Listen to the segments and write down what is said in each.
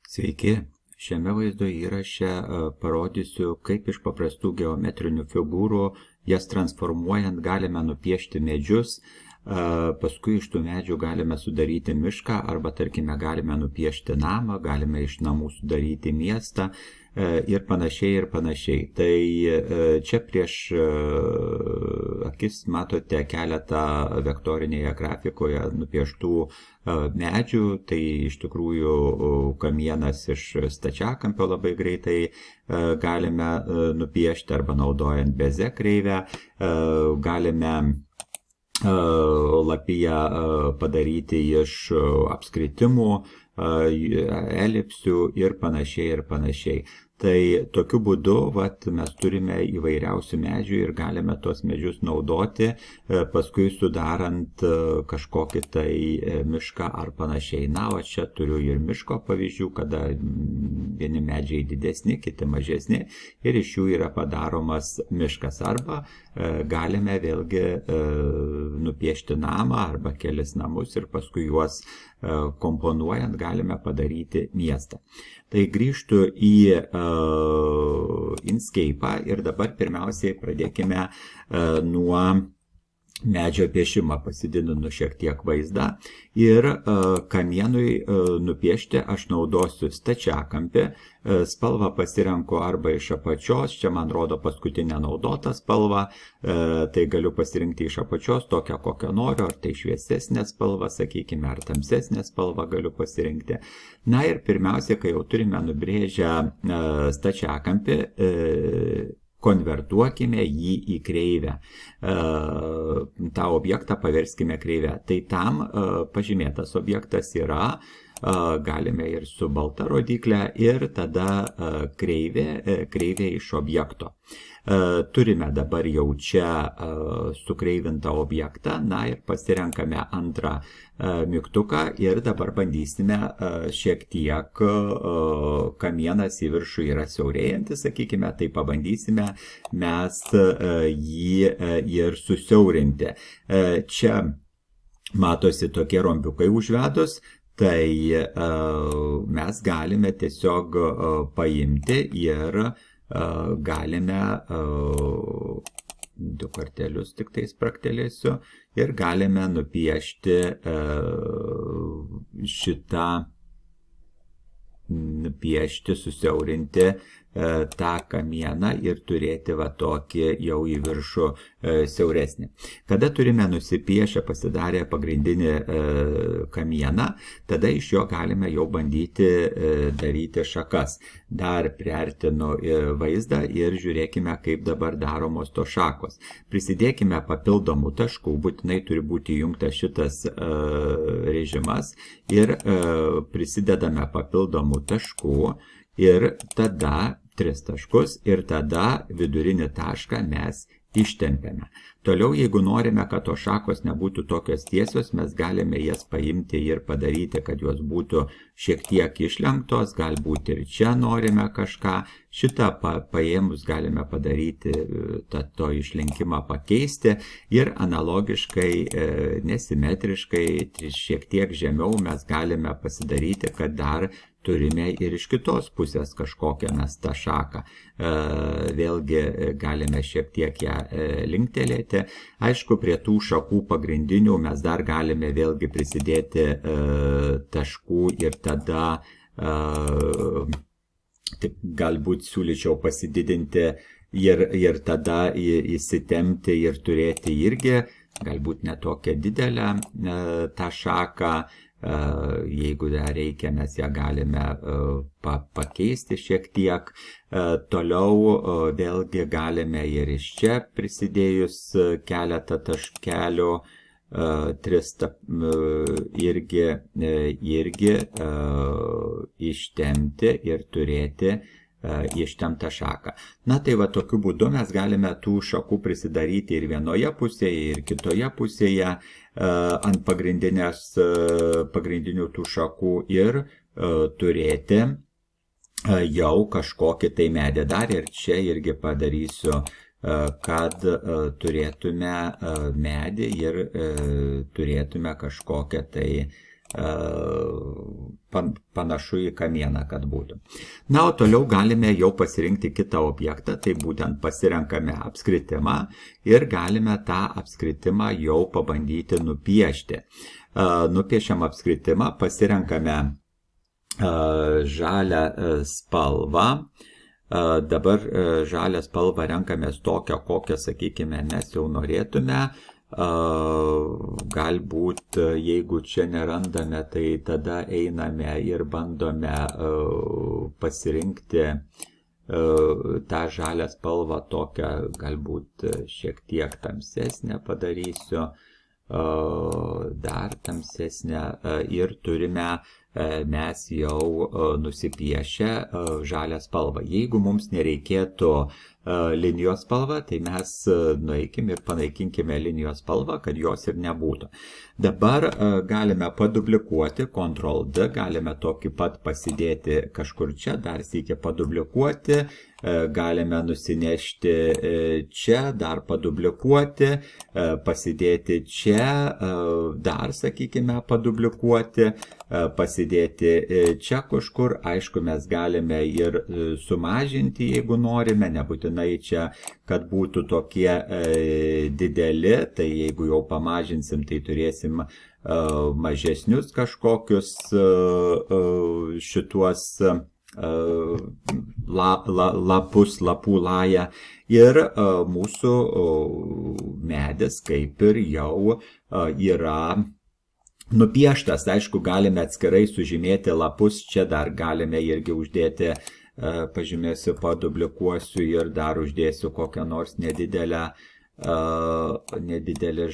Sveiki! Šiame vaizdo įraše parodysiu, kaip iš paprastų geometrinių figūrų, jas transformuojant, galime nupiešti medžius, paskui iš tų medžių galime sudaryti mišką arba, tarkime, galime nupiešti namą, galime iš namų sudaryti miestą ir panašiai ir panašiai. Tai čia prieš akis matote keletą vektorinėje grafikoje nupieštų medžių, tai iš tikrųjų kamienas iš stačiakampio labai greitai galime nupiešti arba naudojant bezė kreivę, galime lapiją padaryti iš apskritimų, elipsių ir panašiai ir panašiai. Tai tokiu būdu mes turime įvairiausių medžių ir galime tuos medžius naudoti, paskui sudarant kažkokį tai mišką ar panašiai. Na, o čia turiu ir miško pavyzdžių, kada vieni medžiai didesni, kiti mažesni ir iš jų yra padaromas miškas. Arba galime vėlgi nupiešti namą arba kelis namus ir paskui juos komponuojant galime padaryti miestą. Tai grįžtu į Inkscape ir dabar pirmiausiai pradėkime nuo medžio piešimą, pasididinu šiek tiek vaizdą ir kamienui nupiešti aš naudosiu stačiakampį, spalvą pasirenku arba iš apačios, čia man rodo paskutinę naudotą spalvą, tai galiu pasirinkti iš apačios tokią kokią noriu, ar tai šviesesnė spalva, sakykime, ar tamsesnė spalva galiu pasirinkti. Na ir pirmiausia, kai jau turime nubrėžę stačiakampį, konvertuokime jį į kreivę. Tą objektą paverskime kreivę. Tai tam pažymėtas objektas yra, galime ir su balta rodiklė ir tada kreivė iš objekto. Turime dabar jau čia sukreivintą objektą, na ir pasirenkame antrą mygtuką ir dabar bandysime šiek tiek, kamienas į viršų yra siaurėjantis, sakykime, tai pabandysime mes jį ir susiaurinti. Čia matosi tokie rombiukai užvedus, tai mes galime tiesiog paimti ir galime du kartelius tik tai spraktelėsiu ir galime nupiešti susiaurinti tą kamieną ir turėti va tokį jau į viršų siauresnį. Kada turime nusipiešę pasidarę pagrindinį kamieną, tada iš jo galime jau bandyti daryti šakas. Dar priartinu vaizdą ir žiūrėkime, kaip dabar daromos tos šakos. Prisidėkime papildomų taškų, būtinai turi būti įjungtas šitas režimas ir prisidedame papildomų taškų ir tada 3 taškus ir tada vidurinį tašką mes ištempiame. Toliau, jeigu norime, kad tos šakos nebūtų tokios tiesios, mes galime jas paimti ir padaryti, kad jos būtų šiek tiek išlenktos, galbūt ir čia norime kažką. Šitą paėmus galime padaryti, to išlenkimą pakeisti ir analogiškai, nesimetriškai, šiek tiek žemiau mes galime pasidaryti, kad dar turime ir iš kitos pusės kažkokią mes tą šaką. Vėlgi galime šiek tiek ją linktelėti. Aišku, prie tų šakų pagrindinių mes dar galime vėlgi prisidėti taškų ir tada galbūt siūlyčiau pasididinti ir tada įsitempti ir turėti irgi galbūt netokią didelę tą šaką. Jeigu dar reikia, mes ją galime pakeisti šiek tiek. Toliau vėlgi galime ir iš čia prisidėjus keletą taškelių irgi ištempti ir turėti ištemptą šaką. Na tai va tokiu būdu mes galime tų šakų prisidaryti ir vienoje pusėje, ir kitoje pusėje ant pagrindinių tų šakų ir turėti jau kažkokį tai medį. Dar ir čia irgi padarysiu, kad turėtume medį ir turėtume kažkokią tai panašu į kamieną, kad būtų. Na, o toliau galime jau pasirinkti kitą objektą, tai būtent pasirenkame apskritimą ir galime tą apskritimą jau pabandyti nupiešti. Nupiešiam apskritimą, pasirenkame žalią spalvą. Dabar žalią spalvą renkamės tokią, kokią, sakykime, mes jau norėtume. Galbūt, jeigu čia nerandame, tai tada einame ir bandome pasirinkti tą žalią spalvą tokią, galbūt šiek tiek tamsesnę padarysiu, dar tamsesnę, ir turime mes jau nusipiešę žalią spalvą. Jeigu mums nereikėtų linijos spalvą, tai mes nueikim ir panaikinkime linijos spalvą, kad jos ir nebūtų. Dabar galime paduplikuoti, Ctrl+D, galime tokį pat pasidėti kažkur čia, dar sykį paduplikuoti, galime nusinešti čia, dar paduplikuoti, pasidėti čia, dar, sakykime, paduplikuoti, pasidėti čia kažkur. Aišku, mes galime ir sumažinti, jeigu norime, nebūtinai čia, kad būtų tokie dideli, tai jeigu jau pamažinsim, tai turėsim mažesnius kažkokius šituos lapų lają, ir mūsų medis kaip ir jau yra nupieštas. Aišku, galime atskirai sužymėti lapus, čia dar galime irgi uždėti, pažymėsiu, paduplikuosiu ir dar uždėsiu kokią nors nedidelę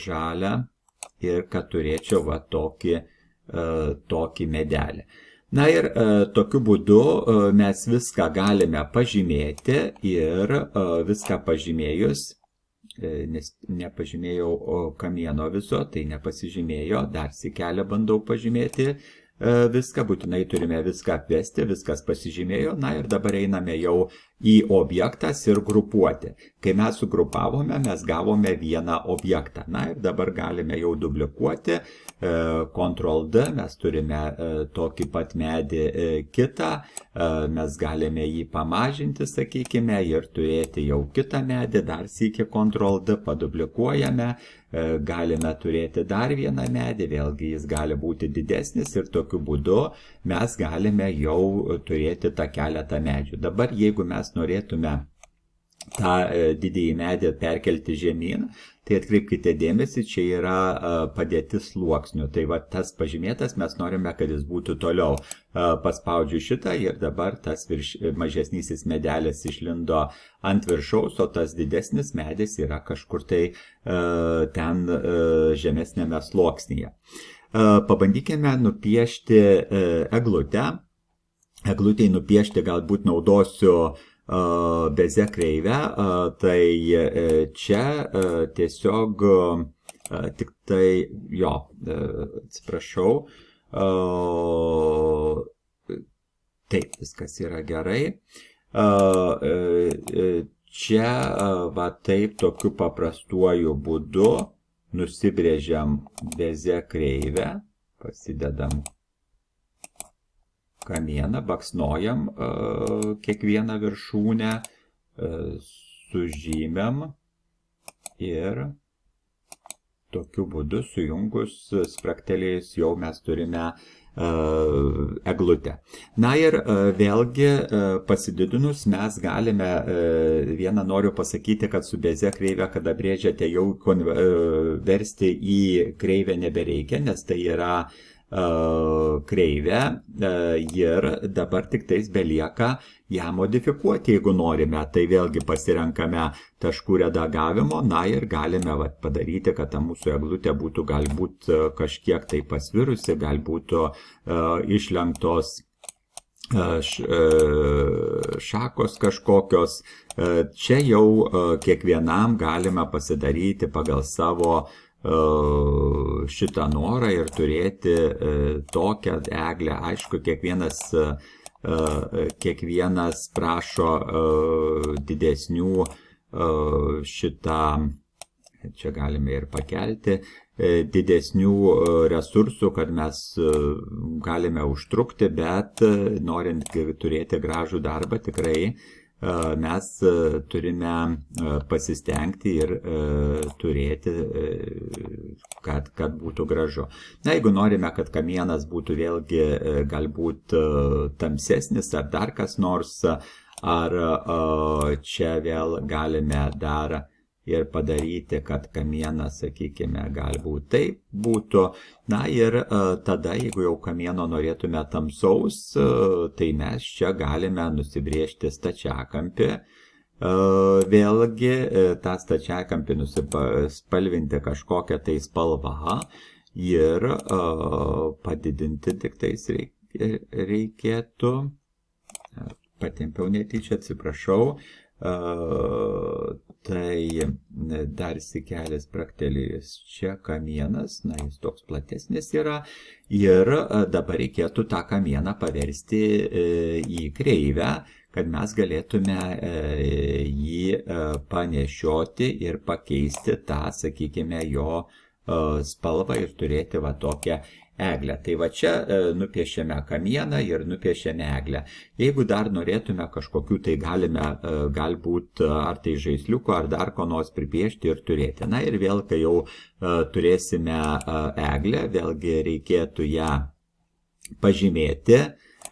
žalią, ir kad turėčiau va tokį medelį. Na ir tokiu būdu mes viską galime pažymėti, ir viską pažymėjus, nes nepažymėjau kamieno viso, tai nepasižymėjo, dar sykelę bandau pažymėti viską, būtinai turime viską apvesti, viskas pasižymėjo. Na ir dabar einame jau į objektas ir grupuoti. Kai mes sugrupavome, mes gavome vieną objektą. Na ir dabar galime jau duplikuoti, Ctrl+D, mes turime tokį pat medį kitą, mes galime jį pamažinti, sakykime, ir turėti jau kitą medį, dar sykį Ctrl+D, paduplikuojame, galime turėti dar vieną medį, vėlgi jis gali būti didesnis, ir tokiu būdu mes galime jau turėti tą keletą medžių. Dabar, jeigu mes norėtume tą didįjį medį perkelti žemyn, tai atkreipkite dėmesį, čia yra padėtis sluoksnių. Tai va, tas pažymėtas, mes norime, kad jis būtų toliau. Paspaudžiu šitą, ir dabar tas mažesnysis medelis išlindo ant viršaus, o tas didesnis medis yra kažkur tai ten žemesnėme sluoksnyje. Pabandykime nupiešti eglutę. Eglutei nupiešti galbūt naudosiu bezė kreivę, tai čia tiesiog tik tai, atsiprašau, taip, viskas yra gerai. Čia va taip, tokiu paprastuoju būdu nusibrėžiam bezė kreivę, pasidedam kamieną, baksnojam kiekvieną viršūnę, sužymėm, ir tokiu būdu sujungus, spraktelėjus, jau mes turime eglutę. Na ir vėlgi pasididinus mes galime, vieną noriu pasakyti, kad su bezė kreivė, kada brėžiate, jau versti į kreivę nebereikia, nes tai yra kreivę, ir dabar tik tais belieka ją modifikuoti, jeigu norime. Tai vėlgi pasirenkame taškų redagavimo, na ir galime padaryti, kad ta mūsų eglutė būtų galbūt kažkiek tai pasvirusi, galbūt išlenktos šakos kažkokios. Čia jau kiekvienam galime pasidaryti pagal savo šitą norą ir turėti tokią eglę. Aišku, kiekvienas prašo didesnių šitą, čia galime ir pakelti, didesnių resursų, kad mes galime užtrukti, bet norint turėti gražų darbą, tikrai mes turime pasistengti ir turėti, kad būtų gražu. Na, jeigu norime, kad kamienas būtų vėlgi galbūt tamsesnis ar dar kas nors, ar čia vėl galime dar ir padaryti, kad kamienas, sakykime, galbūt taip būtų. Na ir tada, jeigu jau kamieno norėtume tamsaus, tai mes čia galime nusibrėžti stačiakampį. Vėlgi tą stačiakampį nusispalvinti kažkokią tai spalvą ir padidinti tik tais reikėtų. Patempiau netyčia, atsiprašau. Tai dar sikelis praktelėjus čia kamienas, na jis toks platesnis yra, ir dabar reikėtų tą kamieną paversti į kreivę, kad mes galėtume jį panešioti ir pakeisti tą, sakykime, jo spalvą ir turėti va tokią eglę. Tai va čia nupiešėme kamieną ir nupiešėme eglę. Jeigu dar norėtume kažkokių, tai galime galbūt ar tai žaisliuko, ar dar ko nors pripiešti ir turėti. Na ir vėl, kai jau turėsime eglę, vėlgi reikėtų ją pažymėti.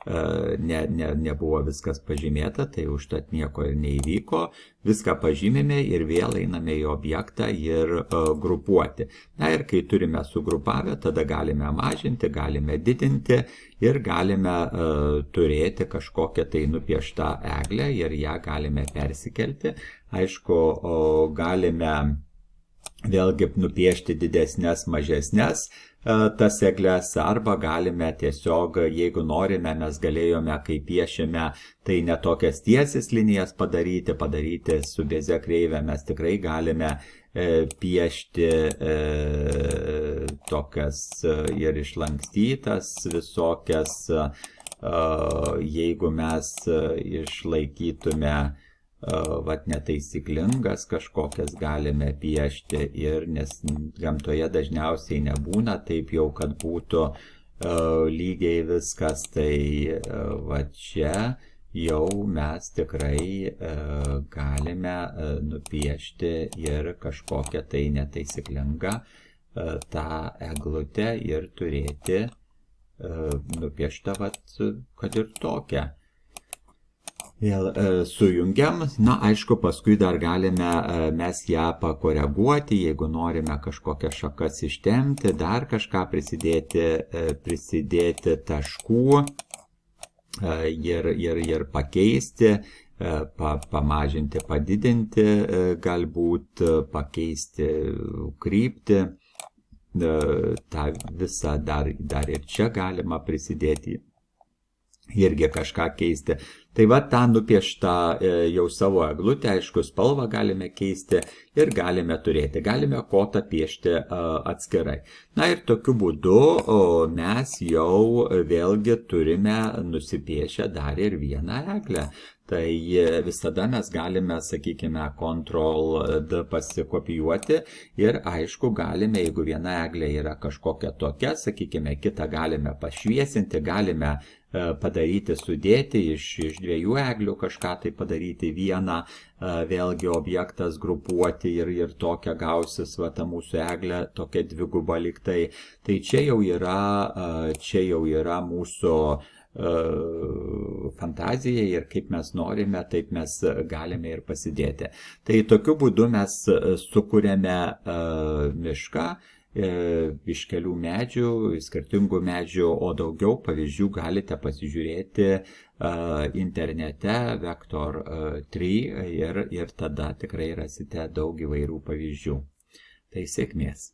Nebuvo viskas pažymėta, tai užtat nieko ir neįvyko. Viską pažymime ir vėl einame į objektą ir grupuoti. Na ir kai turime sugrupavę, tada galime mažinti, galime didinti ir galime turėti kažkokią tai nupieštą eglę ir ją galime persikelti. Aišku, galime vėlgi nupiešti didesnės, mažesnės tas egles, arba galime tiesiog, jeigu norime, mes galėjome, kai piešėme, tai ne tokias tiesias linijas padaryti su beze kreivė, mes tikrai galime piešti tokias ir išlankstytas visokias, jeigu mes išlaikytume netaisyklingas kažkokias galime piešti, ir nes gamtoje dažniausiai nebūna taip jau, kad būtų lygiai viskas, tai va čia jau mes tikrai galime nupiešti ir kažkokią tai netaisyklingą tą eglutę ir turėti nupieštą, kad ir tokią. Vėl sujungiam, na aišku, paskui dar galime mes ją pakoreguoti, jeigu norime kažkokias šakas ištempti, dar kažką prisidėti taškų ir pakeisti, pamažinti, padidinti, galbūt pakeisti kryptį, tą visą dar ir čia galima prisidėti. Irgi kažką keisti. Tai va tą nupieštą jau savo eglutę, aišku, spalvą galime keisti ir galime turėti. Galime kotą piešti atskirai. Na ir tokiu būdu mes jau vėlgi turime nusipiešę dar ir vieną eglę. Tai visada mes galime, sakykime, Ctrl+D pasikopijuoti ir aišku galime, jeigu viena eglė yra kažkokia tokia, sakykime, kitą galime pašviesinti, galime padaryti, sudėti iš dviejų eglių kažką tai padaryti vieną, vėlgi objektas grupuoti ir tokia gausis va ta mūsų eglė, tokia dviguba liktai. Tai čia jau yra mūsų fantazija ir kaip mes norime, taip mes galime ir pasidėti. Tai tokiu būdu mes sukuriame mišką iš kelių medžių, skirtingų medžių, o daugiau pavyzdžių galite pasižiūrėti internete Vector3 ir tada tikrai rasite daug įvairių pavyzdžių. Tai sėkmės.